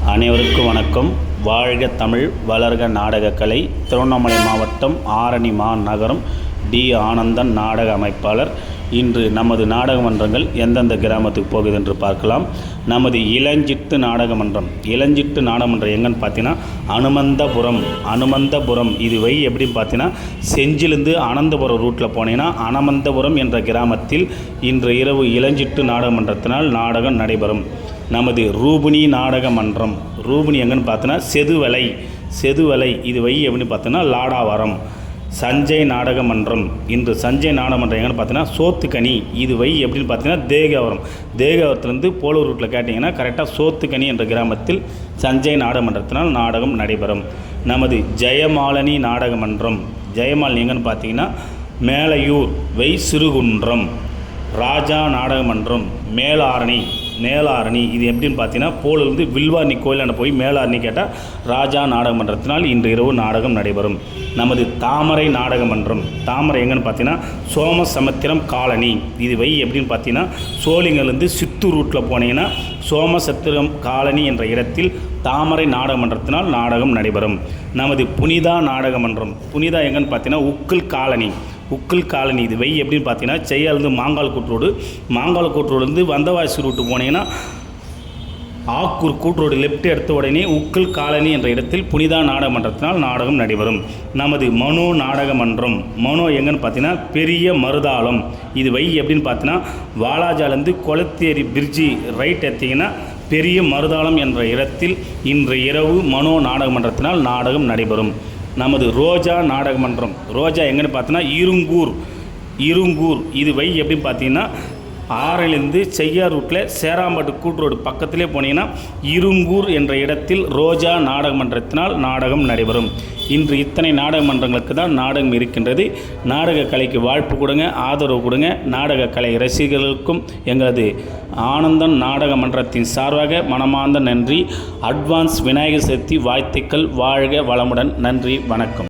அனைவருக்கும் வணக்கம். வாழ்க தமிழ், வளர்க நாடகக்கலை. திருவண்ணாமலை மாவட்டம் ஆரணி மாநகரம் டி. ஆனந்தன் நாடக அமைப்பாளர். இன்று நமது நாடக மன்றங்கள் எந்தெந்த கிராமத்துக்கு போகுது என்று பார்க்கலாம். நமது இளஞ்சிட்டு நாடகமன்றம். இளஞ்சிட்டு நாடகமன்றம் எங்கன்னு பார்த்தீங்கன்னா அனுமந்தபுரம். இது எப்படின்னு பார்த்தீங்கன்னா செஞ்சிலிருந்து அனந்தபுரம் ரூட்டில் போனீங்கன்னா அனுமந்தபுரம் என்ற கிராமத்தில் இன்று இரவு இளஞ்சிட்டு நாடகமன்றத்தினால் நாடகம் நடைபெறும். நமது ரூபினி நாடக மன்றம். ரூபினி எங்கன்னு பார்த்தோன்னா செதுவலை. இது எப்படின்னு பார்த்தோன்னா லாடாவரம். சஞ்சய் நாடக மன்றம். இன்று சஞ்சய் நாடக மன்றம் எங்கன்னு பார்த்தீங்கன்னா சோத்துக்கனி. இது எப்படின்னு பார்த்தீங்கன்னா தேகவரத்துலேருந்து போலூர் ரூட்டில் கேட்டிங்கன்னா கரெக்டாக சோத்துக்கனி என்ற கிராமத்தில் சஞ்சய் நாடக மன்றத்தினால் நாடகம் நடைபெறும். நமது ஜெயமாலினி நாடக மன்றம். ஜெயமாலினி எங்கன்னு பார்த்தீங்கன்னா மேலையூர் சிறுகுன்றம். ராஜா நாடக மன்றம் மேலாரணி. இது எப்படின்னு பார்த்தீங்கன்னா போலிருந்து வில்வாரணி கோயிலான போய் மேலாரணி கேட்டால் ராஜா நாடக மன்றத்தினால் இன்று இரவு நாடகம் நடைபெறும். நமது தாமரை நாடக மன்றம். தாமரை எங்கன்னு பார்த்தீங்கன்னா சோமசமுத்திரம் காலனி. இது எப்படின்னு பார்த்தீங்கன்னா சோழிங்கலேருந்து சித்தூர் ரூட்டில் போனீங்கன்னா சோமசத்திரம் காலனி என்ற இடத்தில் தாமரை நாடக மன்றத்தினால் நாடகம் நடைபெறும். நமது புனிதா நாடக மன்றம். புனிதா எங்கன்னு பார்த்தீங்கன்னா உக்கில் காலனி. இது எப்படின்னு பார்த்தீங்கன்னா செய்யாலேருந்து மாங்கால் கூட்ரோடுலேருந்து வந்தவாசி ரூட்டு போனீங்கன்னா ஆக்கூர் கூட்ரோடு லெஃப்ட் எடுத்த உடனே உக்கில் காலனி என்ற இடத்தில் புனிதா நாடக மன்றத்தினால் நாடகம் நடைபெறும். நமது மனோ நாடக மன்றம். மனோ எங்கன்னு பார்த்தீங்கன்னா பெரிய மருதாளம். இது எப்படின்னு பார்த்தீங்கன்னா வாலாஜாலேருந்து கொளத்தேரி பிரிட்ஜி ரைட் எடுத்தீங்கன்னா பெரிய மருதாளம் என்ற இடத்தில் இன்று இரவு மனோ நாடக மன்றத்தினால் நாடகம் நடைபெறும். நமது ரோஜா நாடக மன்றம். ரோஜா எங்கன்னு பார்த்தீங்கன்னா இருங்கூர். இது எப்படின்னு பார்த்தீங்கன்னா ஆறிலிருந்து செய்யார் ரூட்டில் சேராம்பட்டு கூட்ரோடு பக்கத்திலே போனீங்கன்னா இருங்கூர் என்ற இடத்தில் ரோஜா நாடக மன்றத்தினால் நாடகம் நடைபெறும். இன்று இத்தனை நாடக மன்றங்களுக்கு தான் நாடகம் இருக்கின்றது. நாடக கலைக்கு வாழ்ப்பு கொடுங்க, ஆதரவு கொடுங்க. நாடக கலை ரசிகர்களுக்கும் எங்களது ஆனந்தன் நாடக மன்றத்தின் சார்பாக மனமார்ந்த நன்றி. அட்வான்ஸ் விநாயகர் சதுர்த்தி வாழ்த்துக்கள். வாழ்க வளமுடன். நன்றி, வணக்கம்.